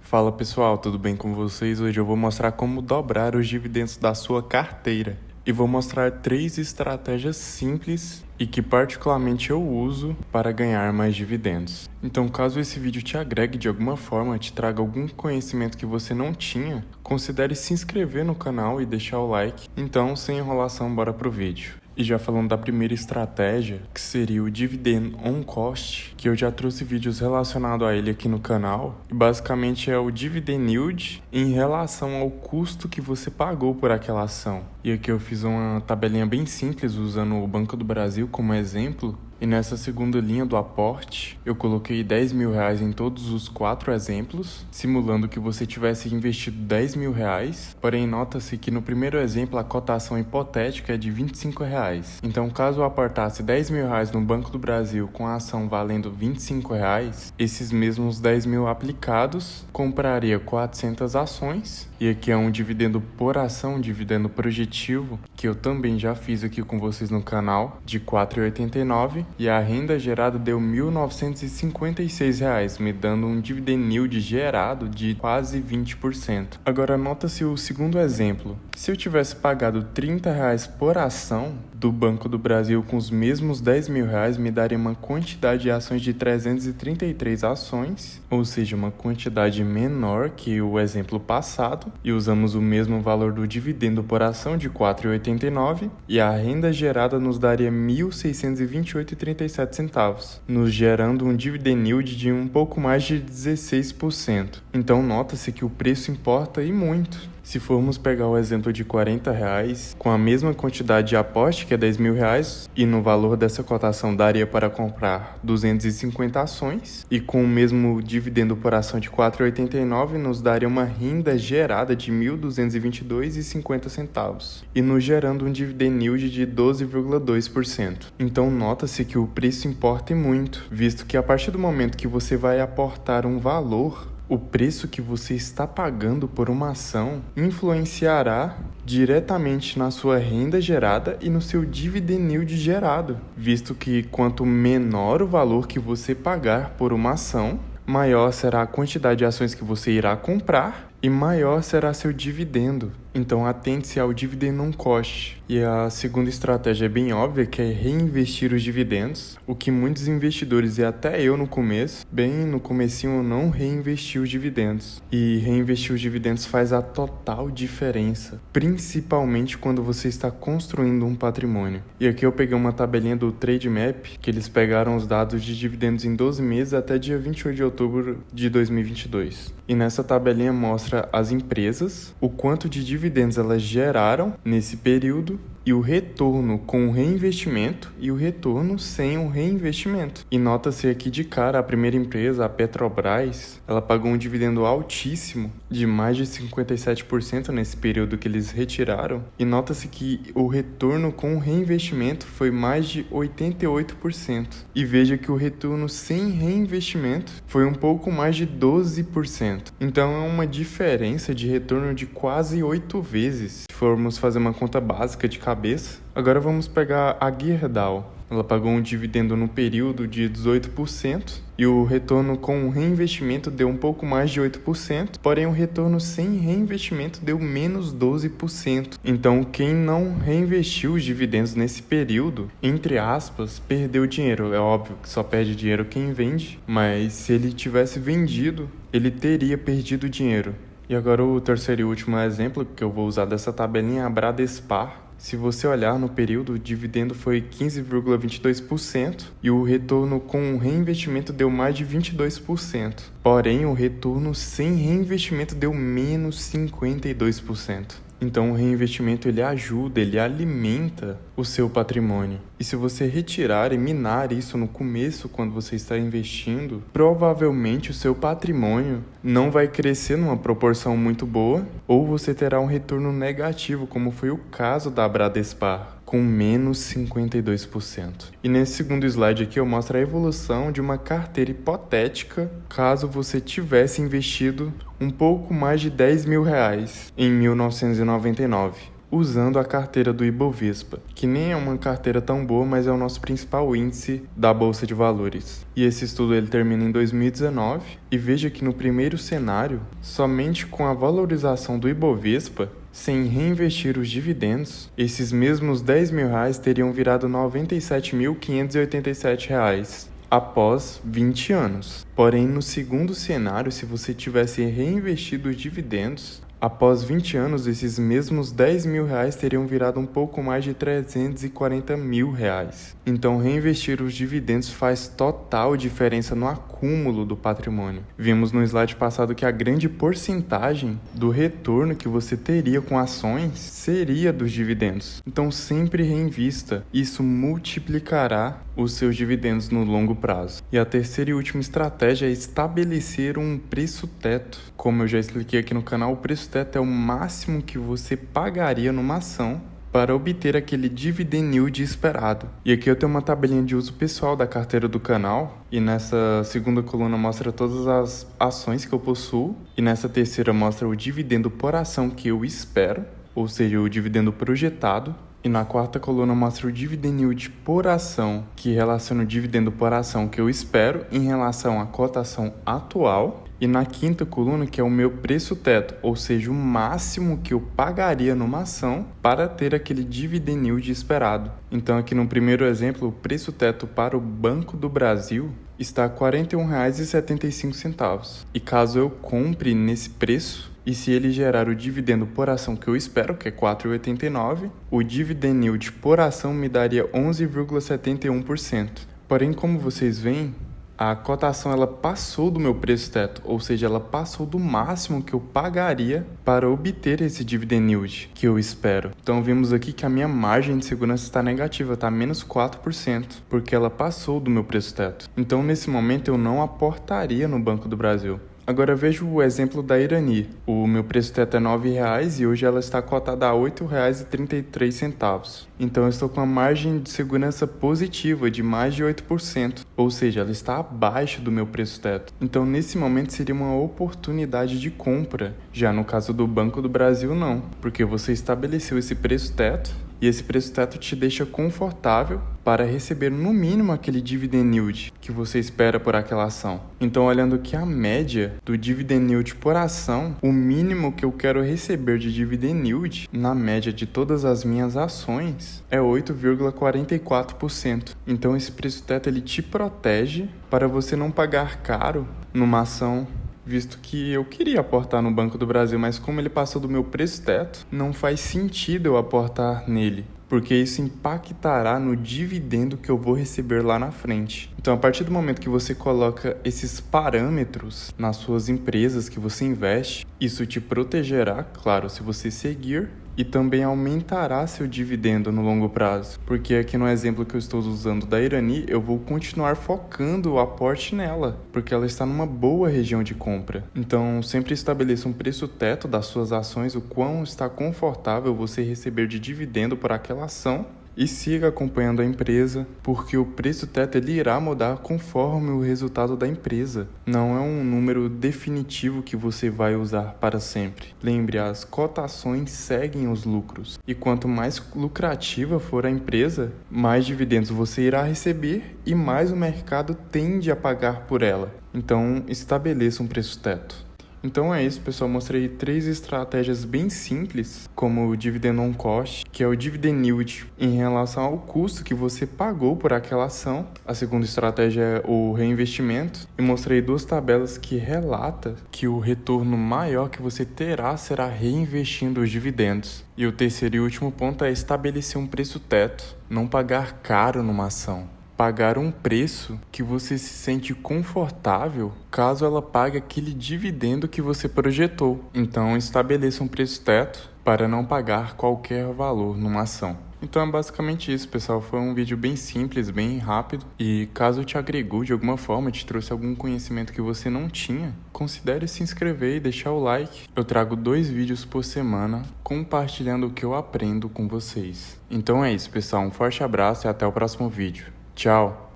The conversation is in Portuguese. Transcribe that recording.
Fala pessoal, tudo bem com vocês? Hoje eu vou mostrar como dobrar os dividendos da sua carteira e vou mostrar 3 estratégias simples e que particularmente eu uso para ganhar mais dividendos. Então, caso esse vídeo te agregue de alguma forma, te traga algum conhecimento que você não tinha, considere se inscrever no canal e deixar o like. Então, sem enrolação, bora pro vídeo. E já falando da primeira estratégia, que seria o Dividend on Cost, que eu já trouxe vídeos relacionados a ele aqui no canal, e basicamente é o Dividend Yield em relação ao custo que você pagou por aquela ação. E aqui eu fiz uma tabelinha bem simples usando o Banco do Brasil como exemplo. E nessa segunda linha do aporte, eu coloquei R$10.000 em todos os 4 exemplos, simulando que você tivesse investido R$10.000, porém nota-se que no primeiro exemplo a cotação hipotética é de R$25. Então, caso eu aportasse R$10.000 no Banco do Brasil com a ação valendo R$25, esses mesmos 10.000 aplicados compraria 400 ações, e aqui é um dividendo por ação, um dividendo projetivo, que eu também já fiz aqui com vocês no canal, de R$4,89, e a renda gerada deu R$1.956, me dando um dividend yield gerado de quase 20%. Agora nota-se o segundo exemplo. Se eu tivesse pagado R$30 por ação do Banco do Brasil com os mesmos R$10.000, me daria uma quantidade de ações de 333 ações, ou seja, uma quantidade menor que o exemplo passado, e usamos o mesmo valor do dividendo por ação de R$4,89, e a renda gerada nos daria R$1.628,37, nos gerando um dividend yield de um pouco mais de 16%. Então nota-se que o preço importa e muito. Se formos pegar o exemplo de R$40, com a mesma quantidade de aporte, que é R$10.000, e no valor dessa cotação daria para comprar 250 ações, e com o mesmo dividendo por ação de R$4,89, nos daria uma renda gerada de R$1.222,50, e nos gerando um dividend yield de 12,2%. Então nota-se que o preço importa e muito, visto que a partir do momento que você vai aportar um valor, o preço que você está pagando por uma ação influenciará diretamente na sua renda gerada e no seu dividend yield gerado, visto que quanto menor o valor que você pagar por uma ação, maior será a quantidade de ações que você irá comprar e maior será seu dividendo. Então atente-se ao Dividend on Cost. E a segunda estratégia é bem óbvia, que é reinvestir os dividendos, o que muitos investidores, e até eu no começo, bem no comecinho, não reinvesti os dividendos. E reinvestir os dividendos faz a total diferença, principalmente quando você está construindo um patrimônio. E aqui eu peguei uma tabelinha do Trademap, que eles pegaram os dados de dividendos em 12 meses até dia 28 de outubro de 2022. E nessa tabelinha mostra as empresas, o quanto de dividendos elas geraram nesse período, e o retorno com o reinvestimento e o retorno sem o reinvestimento. E nota-se aqui de cara a primeira empresa, a Petrobras, ela pagou um dividendo altíssimo de mais de 57% nesse período que eles retiraram. E nota-se que o retorno com o reinvestimento foi mais de 88%. E veja que o retorno sem reinvestimento foi um pouco mais de 12%. Então é uma diferença de retorno de quase 8 vezes. Se formos fazer uma conta básica de cabeça. Agora vamos pegar a Gerdau. Ela pagou um dividendo no período de 18% e o retorno com o reinvestimento deu um pouco mais de 8%, porém o retorno sem reinvestimento deu menos 12%. Então quem não reinvestiu os dividendos nesse período, entre aspas, perdeu dinheiro. É óbvio que só perde dinheiro quem vende, mas se ele tivesse vendido, ele teria perdido dinheiro. E agora o terceiro e último exemplo que eu vou usar dessa tabelinha é a Bradespar. Se você olhar no período, o dividendo foi 15,22% e o retorno com o reinvestimento deu mais de 22%. Porém, o retorno sem reinvestimento deu menos 52%. Então o reinvestimento ele ajuda, ele alimenta o seu patrimônio. E se você retirar e minar isso no começo, quando você está investindo, provavelmente o seu patrimônio não vai crescer numa proporção muito boa, ou você terá um retorno negativo, como foi o caso da Bradespar, com menos 52%. E nesse segundo slide aqui eu mostro a evolução de uma carteira hipotética caso você tivesse investido um pouco mais de R$10.000 em 1999. usando a carteira do Ibovespa, que nem é uma carteira tão boa, mas é o nosso principal índice da Bolsa de Valores. E esse estudo ele termina em 2019 e veja que no primeiro cenário, somente com a valorização do Ibovespa, sem reinvestir os dividendos, esses mesmos R$10.000 teriam virado R$97.587 após 20 anos. Porém, no segundo cenário, se você tivesse reinvestido os dividendos, após 20 anos, esses mesmos R$10.000 teriam virado um pouco mais de R$340.000. Então, reinvestir os dividendos faz total diferença no acúmulo do patrimônio. Vimos no slide passado que a grande porcentagem do retorno que você teria com ações seria dos dividendos. Então, sempre reinvista. Isso multiplicará os seus dividendos no longo prazo. E a terceira e última estratégia é estabelecer um preço teto. Como eu já expliquei aqui no canal, o preço teto é o máximo que você pagaria numa ação para obter aquele dividend yield esperado. E aqui eu tenho uma tabelinha de uso pessoal da carteira do canal, e nessa segunda coluna mostra todas as ações que eu possuo, e nessa terceira mostra o dividendo por ação que eu espero, ou seja, o dividendo projetado. E na quarta coluna mostra o dividend yield por ação, que relaciona o dividendo por ação que eu espero em relação à cotação atual. E na quinta coluna, que é o meu preço teto, ou seja, o máximo que eu pagaria numa ação para ter aquele dividend yield esperado. Então aqui no primeiro exemplo, o preço teto para o Banco do Brasil está R$ 41,75. E caso eu compre nesse preço, e se ele gerar o dividendo por ação que eu espero, que é R$ 4,89, o dividend yield por ação me daria 11,71%. Porém, como vocês veem, a cotação ela passou do meu preço teto, ou seja, ela passou do máximo que eu pagaria para obter esse dividend yield que eu espero. Então vimos aqui que a minha margem de segurança está negativa, está menos 4%, porque ela passou do meu preço teto. Então nesse momento eu não aportaria no Banco do Brasil. Agora veja o exemplo da Irani. O meu preço teto é R$ 9,00 e hoje ela está cotada a R$ 8,33. Então eu estou com uma margem de segurança positiva de mais de 8%, ou seja, ela está abaixo do meu preço teto. Então nesse momento seria uma oportunidade de compra. Já no caso do Banco do Brasil não, porque você estabeleceu esse preço teto e esse preço teto te deixa confortável para receber no mínimo aquele dividend yield que você espera por aquela ação. Então, olhando que a média do dividend yield por ação, o mínimo que eu quero receber de dividend yield na média de todas as minhas ações é 8,44%. Então, esse preço teto ele te protege para você não pagar caro numa ação, visto que eu queria aportar no Banco do Brasil, mas como ele passou do meu preço teto, não faz sentido eu aportar nele, porque isso impactará no dividendo que eu vou receber lá na frente. Então, a partir do momento que você coloca esses parâmetros nas suas empresas que você investe, isso te protegerá, claro, se você seguir, e também aumentará seu dividendo no longo prazo. Porque aqui no exemplo que eu estou usando da Irani, eu vou continuar focando o aporte nela, porque ela está numa boa região de compra. Então, sempre estabeleça um preço teto das suas ações, o quão está confortável você receber de dividendo por aquela ação, e siga acompanhando a empresa, porque o preço teto ele irá mudar conforme o resultado da empresa. Não é um número definitivo que você vai usar para sempre. Lembre, as cotações seguem os lucros. E quanto mais lucrativa for a empresa, mais dividendos você irá receber e mais o mercado tende a pagar por ela. Então, estabeleça um preço teto. Então é isso, pessoal. Mostrei 3 estratégias bem simples, como o Dividend on Cost, que é o Dividend Yield em relação ao custo que você pagou por aquela ação. A segunda estratégia é o reinvestimento. E mostrei 2 tabelas que relatam que o retorno maior que você terá será reinvestindo os dividendos. E o terceiro e último ponto é estabelecer um preço teto, não pagar caro numa ação. Pagar um preço que você se sente confortável caso ela pague aquele dividendo que você projetou. Então, estabeleça um preço teto para não pagar qualquer valor numa ação. Então é basicamente isso, pessoal. Foi um vídeo bem simples, bem rápido. E caso te agregou de alguma forma, te trouxe algum conhecimento que você não tinha, considere se inscrever e deixar o like. Eu trago 2 vídeos por semana compartilhando o que eu aprendo com vocês. Então é isso, pessoal. Um forte abraço e até o próximo vídeo. Tchau!